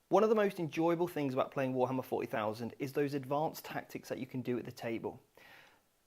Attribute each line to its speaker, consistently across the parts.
Speaker 1: One of the most enjoyable things about playing Warhammer 40,000 is those advanced tactics that you can do at the table.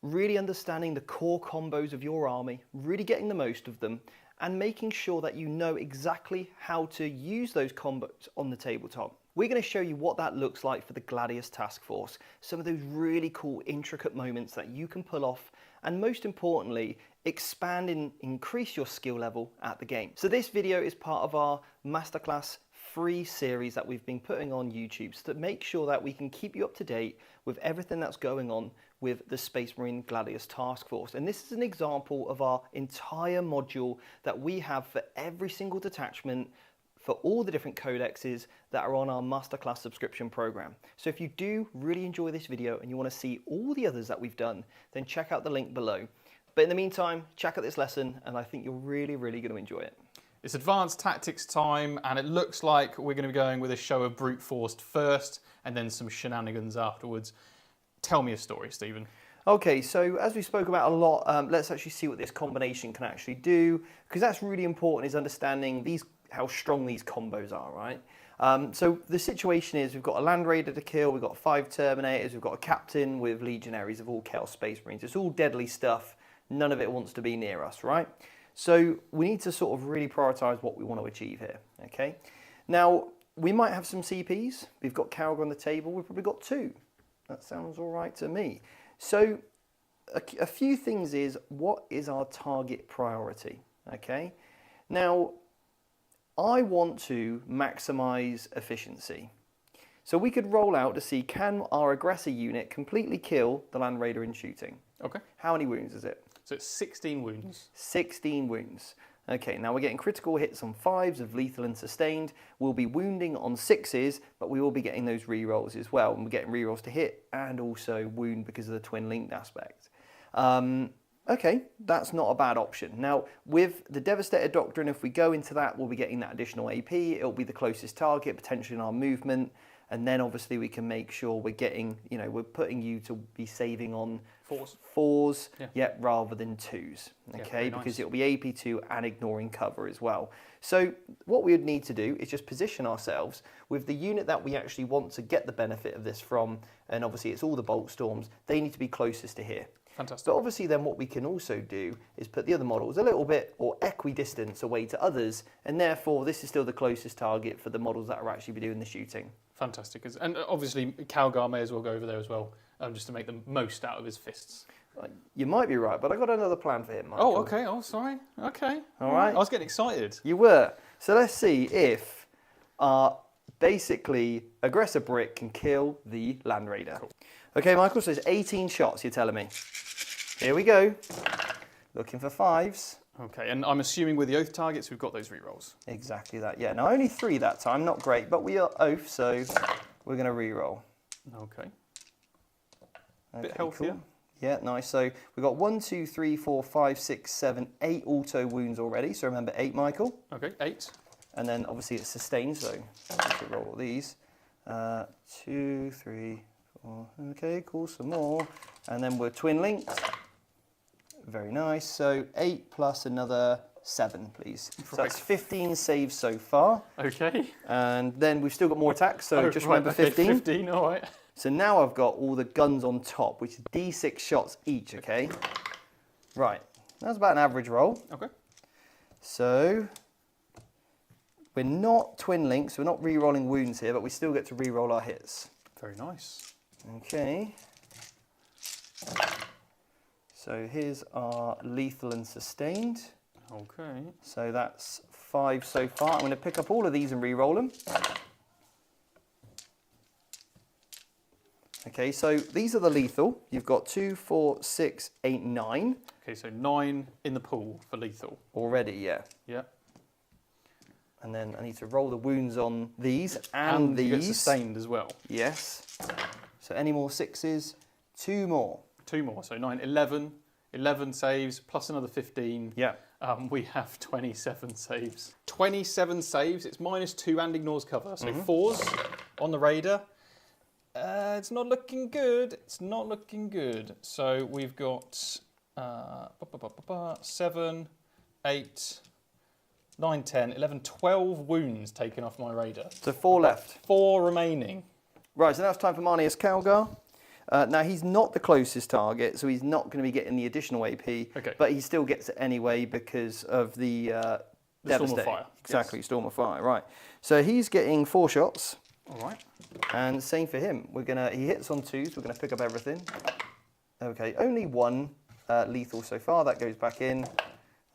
Speaker 1: Really understanding the core combos of your army, really getting the most of them, and making sure that you know exactly how to use those combos on the tabletop. We're going to show you what that looks like for the Gladius Task Force, some of those really cool intricate moments that you can pull off, and most importantly, expand and increase your skill level at the game. So this video is part of our Masterclass free series that we've been putting on YouTube to make sure that we can keep you up to date with everything that's going on with the Space Marine Gladius Task Force. And this is an example of our entire module that we have for every single detachment for all the different codexes that are on our Masterclass subscription program. So if you do really enjoy this video and you want to see all the others that we've done, then check out the link below. But in the meantime, check out this lesson and I think you're really going to enjoy it.
Speaker 2: It's advanced tactics time, and it looks like we're going to be going with a show of brute force first, and then some shenanigans afterwards. Tell me a story, Stephen.
Speaker 1: Okay, so as we spoke about a lot, let's actually see what this combination can actually do, because that's really important, is understanding how strong these combos are, right? So the situation is we've got a Land Raider to kill, we've got 5 Terminators, we've got a Captain with Legionaries of all Chaos Space Marines. It's all deadly stuff. None of it wants to be near us, right? So we need to sort of really prioritise what we want to achieve here, okay? Now, we might have some CPs. We've got Carragher on the table. We've probably got 2. That sounds all right to me. So a few things is, what is our target priority, okay? Now, I want to maximise efficiency. So we could roll out to see, can our aggressor unit completely kill the Land Raider in shooting?
Speaker 2: Okay.
Speaker 1: How many wounds is it?
Speaker 2: So it's 16 wounds. 16
Speaker 1: wounds. Okay, now we're getting critical hits on 5s of lethal and sustained. We'll be wounding on 6s, but we will be getting those rerolls as well. And we're getting rerolls to hit and also wound because of the twin linked aspect. Okay, that's not a bad option. Now, with the Devastator Doctrine, if we go into that, we'll be getting that additional AP. It'll be the closest target, potentially in our movement. And then obviously we can make sure we're getting, we're putting you to be saving on 4s, rather than 2s, okay? Yeah, because it'll be AP2 and ignoring cover as well. So what we would need to do is just position ourselves with the unit that we actually want to get the benefit of this from, and obviously it's all the Bolt Storms, they need to be closest to here.
Speaker 2: Fantastic.
Speaker 1: But obviously then what we can also do is put the other models a little bit or equidistant away to others, and therefore this is still the closest target for the models that are actually be doing the shooting.
Speaker 2: Fantastic. And obviously Calgar may as well go over there as well, just to make the most out of his fists.
Speaker 1: You might be right, but I got another plan for him, Michael.
Speaker 2: Oh, okay. Oh, sorry. Okay.
Speaker 1: All right.
Speaker 2: I was getting excited.
Speaker 1: You were. So let's see if basically aggressor brick can kill the Land Raider. Cool. Okay, Michael, so it's 18 shots, you're telling me. Here we go. Looking for 5s.
Speaker 2: Okay, and I'm assuming with the Oath targets, we've got those rerolls.
Speaker 1: Exactly that, yeah. Now, only 3 that time, not great, but we are Oath, so we're going to reroll.
Speaker 2: Okay. A bit healthier.
Speaker 1: Cool. Yeah, nice. So we've got 1, 2, 3, 4, 5, 6, 7, 8 auto wounds already. So remember 8, Michael.
Speaker 2: Okay, 8.
Speaker 1: And then obviously it's sustained, so let's roll all these. 2, 3, 4. Okay, cool, some more. And then we're twin linked. Very nice. So 8 plus another 7, please. Right. So that's 15 saves so far.
Speaker 2: Okay.
Speaker 1: And then we've still got more attacks, so just remember 15.
Speaker 2: 15, all right.
Speaker 1: So now I've got all the guns on top, which is D6 shots each, okay? Right, that's about an average roll.
Speaker 2: Okay.
Speaker 1: So we're not twin links, so we're not re-rolling wounds here, but we still get to re-roll our hits.
Speaker 2: Very nice.
Speaker 1: Okay. So here's our lethal and sustained.
Speaker 2: Okay.
Speaker 1: So that's 5 so far. I'm going to pick up all of these and re-roll them. Okay, so these are the lethal. You've got 2, 4, 6, 8, 9.
Speaker 2: Okay, so 9 in the pool for lethal.
Speaker 1: Already, yeah.
Speaker 2: Yeah.
Speaker 1: And then I need to roll the wounds on these and these.
Speaker 2: You get sustained as well.
Speaker 1: Yes. So any more 6s? 2 more.
Speaker 2: 2 more, so 9, 11. 11 saves, plus another 15.
Speaker 1: Yeah.
Speaker 2: We have 27 saves. 27 saves, it's -2 and ignores cover. So 4s on the Raider. It's not looking good. It's not looking good. So we've got 7, 8, 9, 10, 11, 12 wounds taken off my raider.
Speaker 1: So 4 left.
Speaker 2: 4 remaining.
Speaker 1: Right, so now it's time for Marneus Calgar. Now, he's not the closest target, so he's not going to be getting the additional AP,
Speaker 2: Okay.
Speaker 1: but he still gets it anyway because of the
Speaker 2: Storm of Fire.
Speaker 1: Exactly,
Speaker 2: Yes.
Speaker 1: Storm of Fire, right. So he's getting 4 shots.
Speaker 2: All right.
Speaker 1: And same for him. He hits on 2s, we're going to pick up everything. Okay, only 1 lethal so far, that goes back in.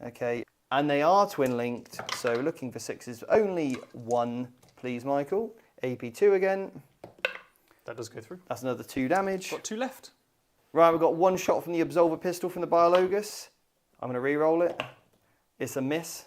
Speaker 1: Okay, and they are twin linked, so looking for 6s. Only 1, please, Michael. AP 2 again.
Speaker 2: That does go through.
Speaker 1: That's another 2 damage.
Speaker 2: Got 2 left.
Speaker 1: Right, we've got 1 shot from the Absolver pistol from the Biologus. I'm going to re-roll it. It's a miss.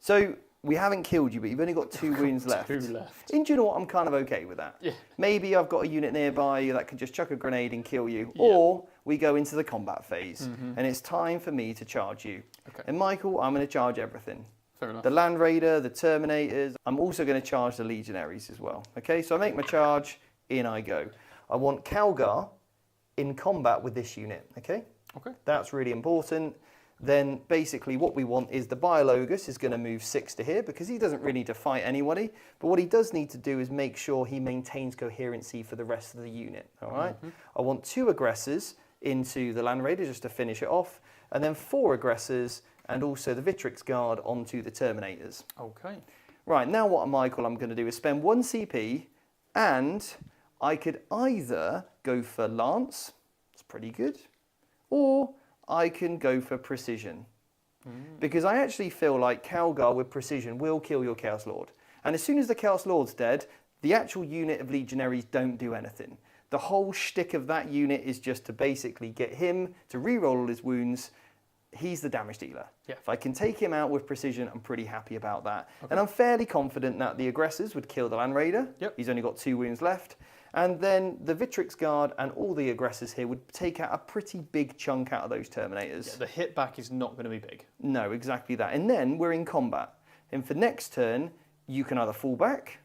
Speaker 1: So we haven't killed you, but you've only got 2 wounds left.
Speaker 2: 2 left.
Speaker 1: And do you know what? I'm kind of okay with that.
Speaker 2: Yeah.
Speaker 1: Maybe I've got a unit nearby that can just chuck a grenade and kill you.
Speaker 2: Yeah.
Speaker 1: Or we go into the combat phase, and it's time for me to charge you.
Speaker 2: Okay.
Speaker 1: And Michael, I'm going to charge everything.
Speaker 2: Fair enough.
Speaker 1: The Land Raider, the Terminators. I'm also going to charge the Legionaries as well. Okay, so I make my charge, in I go. I want Calgar in combat with this unit, okay?
Speaker 2: Okay.
Speaker 1: That's really important. Then basically what we want is the Biologus is going to move 6 to here because he doesn't really need to fight anybody. But what he does need to do is make sure he maintains coherency for the rest of the unit, all right? I want 2 aggressors into the Land Raider just to finish it off. And then 4 aggressors and also the Victrix Guard onto the Terminators.
Speaker 2: Okay.
Speaker 1: Right, now what, Michael, I'm going to do is spend 1 CP and I could either go for Lance, it's pretty good, or I can go for Precision. Because I actually feel like Calgar with Precision will kill your Chaos Lord. And as soon as the Chaos Lord's dead, the actual unit of Legionaries don't do anything. The whole shtick of that unit is just to basically get him to re-roll all his wounds. He's the damage dealer.
Speaker 2: Yeah.
Speaker 1: If I can take him out with Precision, I'm pretty happy about that. Okay. And I'm fairly confident that the aggressors would kill the Land Raider.
Speaker 2: Yep.
Speaker 1: He's only got 2 wounds left. And then the Victrix Guard and all the aggressors here would take out a pretty big chunk out of those Terminators.
Speaker 2: Yeah, the hit back is not going to be big.
Speaker 1: No, exactly that. And then we're in combat. And for next turn, you can either fall back,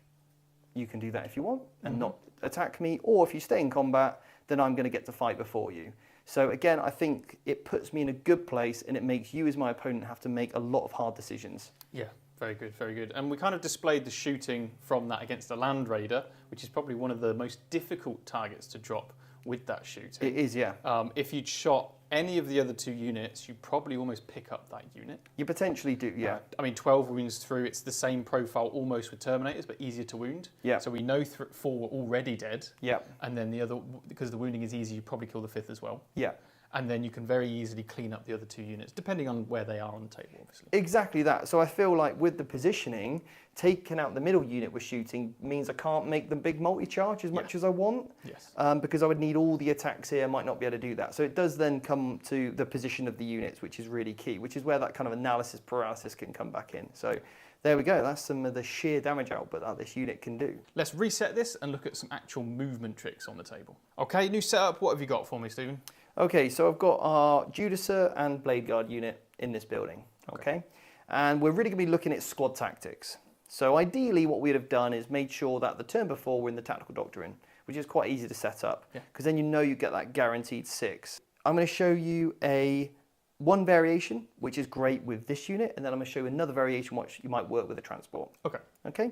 Speaker 1: you can do that if you want, and not attack me, or if you stay in combat, then I'm going to get to fight before you. So again, I think it puts me in a good place and it makes you as my opponent have to make a lot of hard decisions.
Speaker 2: Yeah, very good, very good. And we kind of displayed the shooting from that against the Land Raider, which is probably one of the most difficult targets to drop with that shooting.
Speaker 1: It is, yeah.
Speaker 2: If you'd shot any of the other 2 units, you'd probably almost pick up that unit.
Speaker 1: You potentially do, yeah.
Speaker 2: I mean, 12 wounds through, it's the same profile almost with Terminators, but easier to wound.
Speaker 1: Yeah.
Speaker 2: So we know 4 were already dead.
Speaker 1: Yeah.
Speaker 2: And then the other, because the wounding is easy, you probably kill the 5th as well.
Speaker 1: Yeah.
Speaker 2: And then you can very easily clean up the other 2 units, depending on where they are on the table, obviously.
Speaker 1: Exactly that. So I feel like with the positioning, taking out the middle unit with shooting means I can't make them big multi-charge as much as I want.
Speaker 2: Yes.
Speaker 1: Because I would need all the attacks here, I might not be able to do that. So it does then come to the position of the units, which is really key, which is where that kind of analysis paralysis can come back in. So there we go. That's some of the sheer damage output that this unit can do.
Speaker 2: Let's reset this and look at some actual movement tricks on the table. Okay, new setup. What have you got for me, Stephen?
Speaker 1: Okay, so I've got our Judicer and Blade Guard unit in this building, okay? And we're really going to be looking at squad tactics. So ideally what we'd have done is made sure that the turn before we're in the tactical doctrine, which is quite easy to set up, because then you know you get that guaranteed 6. I'm going to show you one variation, which is great with this unit, and then I'm going to show you another variation which you might work with a transport. Okay?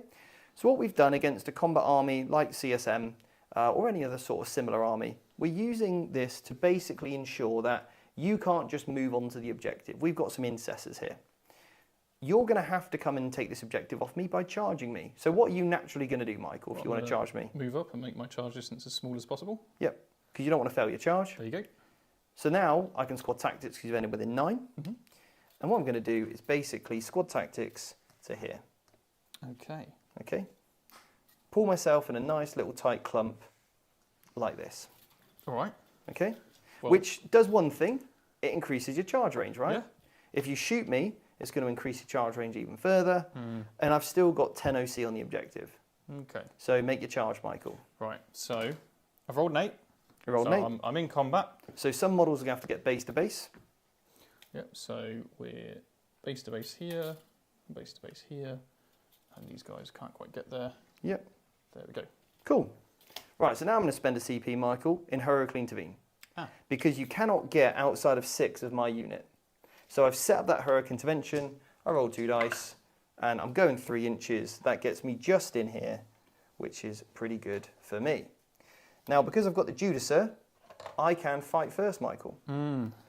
Speaker 1: So what we've done against a combat army like CSM, or any other sort of similar army, we're using this to basically ensure that you can't just move on to the objective. We've got some incessors here. You're going to have to come and take this objective off me by charging me. So what are you naturally going to do, Michael, if you want to charge me?
Speaker 2: Move up and make my charge distance as small as possible.
Speaker 1: Yep, because you don't want to fail your charge.
Speaker 2: There you go.
Speaker 1: So now I can squad tactics because you've ended within 9. And what I'm going to do is basically squad tactics to here. Okay. Pull myself in a nice little tight clump like this.
Speaker 2: All right.
Speaker 1: Okay.
Speaker 2: Well,
Speaker 1: which does one thing, it increases your charge range, right?
Speaker 2: Yeah.
Speaker 1: If you shoot me, it's going to increase your charge range even further. And I've still got 10 OC on the objective.
Speaker 2: Okay.
Speaker 1: So make your charge, Michael.
Speaker 2: Right. So I've rolled an 8.
Speaker 1: You rolled an 8.
Speaker 2: I'm in combat.
Speaker 1: So some models are going to have to get base to base.
Speaker 2: Yep. So we're base to base here, base to base here, and these guys can't quite get there.
Speaker 1: Yep.
Speaker 2: There we go.
Speaker 1: Cool. Right, so now I'm going to spend a CP, Michael, in Heroically Intervene. Because you cannot get outside of 6 of my unit. So I've set up that Heroic Intervention, I rolled 2 dice, and I'm going 3 inches. That gets me just in here, which is pretty good for me. Now, because I've got the Judicer, I can fight first, Michael.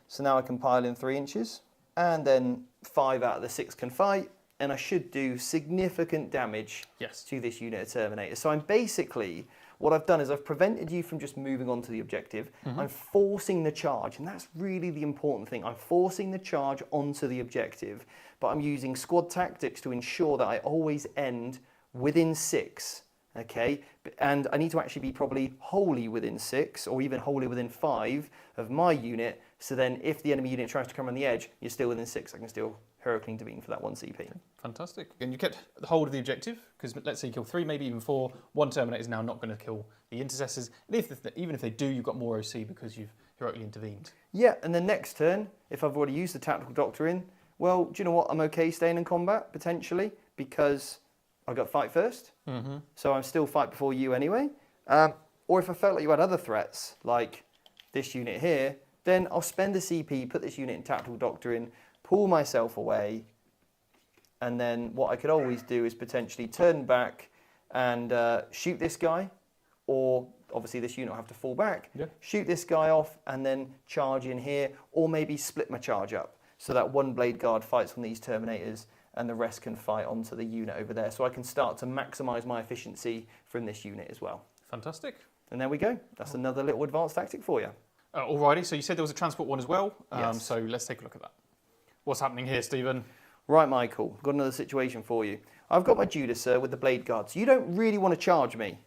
Speaker 1: So now I can pile in 3 inches, and then 5 out of the 6 can fight, and I should do significant damage to this unit of Terminators. So I'm basically, what I've done is I've prevented you from just moving on to the objective. I'm forcing the charge, and that's really the important thing. I'm forcing the charge onto the objective, but I'm using squad tactics to ensure that I always end within 6, okay? And I need to actually be probably wholly within 6, or even wholly within 5 of my unit, so then if the enemy unit tries to come on the edge, you're still within 6, I can still Hurricane Devine for that 1 CP.
Speaker 2: Okay, fantastic. And you kept the hold of the objective, because let's say you kill 3, maybe even 4, 1 Terminator is now not going to kill the intercessors. And even if they do, you've got more OC because you've heroically intervened.
Speaker 1: Yeah, and then next turn, if I've already used the Tactical Doctrine, well, do you know what? I'm okay staying in combat, potentially, because I've got fight first. So I'm still fight before you anyway. Or if I felt like you had other threats, like this unit here, then I'll spend the CP, put this unit in Tactical Doctrine, pull myself away, and then what I could always do is potentially turn back and shoot this guy, or obviously this unit will have to fall back, shoot this guy off, and then charge in here, or maybe split my charge up, so that 1 Blade Guard fights on these Terminators, and the rest can fight onto the unit over there. So I can start to maximise my efficiency from this unit as well.
Speaker 2: Fantastic.
Speaker 1: And there we go. That's another little advanced tactic for you.
Speaker 2: Alrighty, so you said there was a transport one as well.
Speaker 1: Yes.
Speaker 2: So let's take a look at that. What's happening here, Stephen?
Speaker 1: Right, Michael, got another situation for you. I've got my Judicer with the Blade Guards. You don't really want to charge me.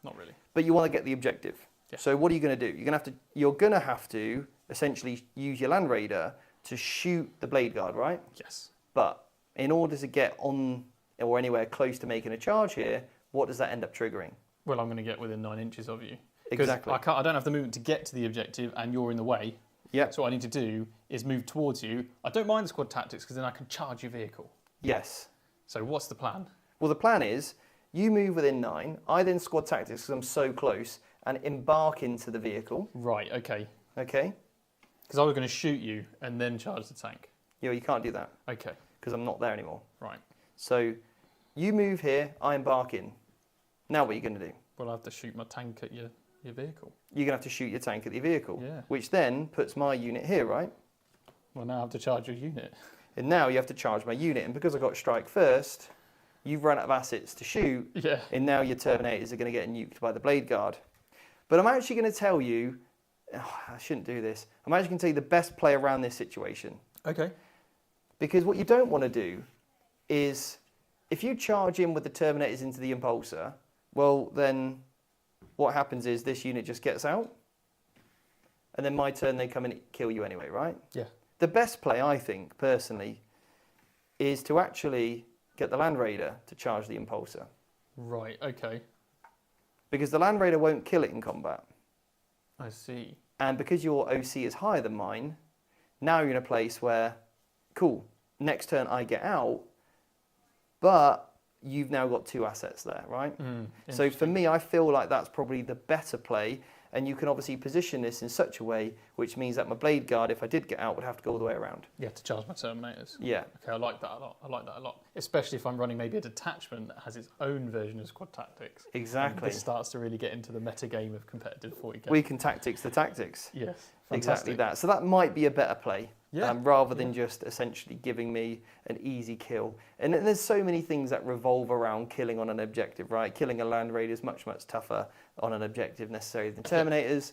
Speaker 2: Not really.
Speaker 1: But you want to get the objective.
Speaker 2: Yeah.
Speaker 1: So what are you going to do? You're going to have to essentially use your Land Raider to shoot the Blade Guard, right?
Speaker 2: Yes.
Speaker 1: But in order to get on or anywhere close to making a charge here, what does that end up triggering?
Speaker 2: Well, I'm going to get within 9 inches of you.
Speaker 1: Exactly.
Speaker 2: I don't have the movement to get to the objective, and you're in the way.
Speaker 1: Yeah.
Speaker 2: So what I need to do is move towards you. I don't mind the squad tactics because then I can charge your vehicle.
Speaker 1: Yes.
Speaker 2: So what's the plan?
Speaker 1: Well, the plan is you move within 9. I then squad tactics because I'm so close and embark into the vehicle.
Speaker 2: Right. Okay.
Speaker 1: Okay.
Speaker 2: Because I was going to shoot you and then charge the tank.
Speaker 1: Yeah, you can't do that.
Speaker 2: Okay.
Speaker 1: Because I'm not there anymore.
Speaker 2: Right.
Speaker 1: So you move here, I embark in. Now what are you going to do?
Speaker 2: Well, I have to shoot my tank at your vehicle.
Speaker 1: You're going to have to shoot your tank at the vehicle.
Speaker 2: Yeah.
Speaker 1: Which then puts my unit here, right?
Speaker 2: Well, now I have to charge your unit.
Speaker 1: And now you have to charge my unit. And because I got strike first, you've run out of assets to shoot.
Speaker 2: Yeah.
Speaker 1: And now your Terminators are going to get nuked by the Blade Guard. But I'm actually going to tell you, I shouldn't do this. I'm actually going to tell you the best play around this situation.
Speaker 2: Okay.
Speaker 1: Because what you don't want to do is, if you charge in with the Terminators into the Impulsor, well, then what happens is this unit just gets out. And then my turn, they come and kill you anyway, right?
Speaker 2: Yeah.
Speaker 1: The best play, I think, personally, is to actually get the Land Raider to charge the Impulsor.
Speaker 2: Right, okay.
Speaker 1: Because the Land Raider won't kill it in combat.
Speaker 2: I see.
Speaker 1: And because your OC is higher than mine, now you're in a place where, cool, next turn I get out, but you've now got 2 assets there, right? So for me, I feel like that's probably the better play. And you can obviously position this in such a way, which means that my Blade Guard, if I did get out, would have to go all the way around.
Speaker 2: You have to charge my Terminators.
Speaker 1: Yeah.
Speaker 2: Okay, I like that a lot. I like that a lot. Especially if I'm running maybe a detachment that has its own version of squad tactics.
Speaker 1: Exactly.
Speaker 2: And this starts to really get into the meta game of competitive 40k.
Speaker 1: We can tactics the tactics.
Speaker 2: Yes.
Speaker 1: Exactly
Speaker 2: Fantastic.
Speaker 1: that. So that might be a better play.
Speaker 2: Yeah.
Speaker 1: Rather than just essentially giving me an easy kill. And there's so many things that revolve around killing on an objective, right? Killing a Land Raider is much, much tougher on an objective necessarily than Terminators.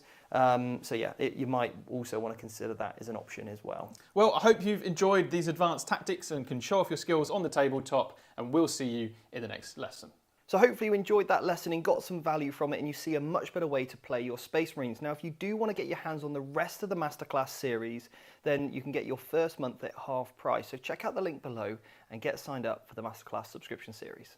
Speaker 1: So yeah, you might also want to consider that as an option as well.
Speaker 2: Well, I hope you've enjoyed these advanced tactics and can show off your skills on the tabletop, and we'll see you in the next lesson.
Speaker 1: So hopefully you enjoyed that lesson and got some value from it, and you see a much better way to play your Space Marines. Now, if you do want to get your hands on the rest of the Masterclass series, then you can get your first month at half price. So check out the link below and get signed up for the Masterclass subscription series.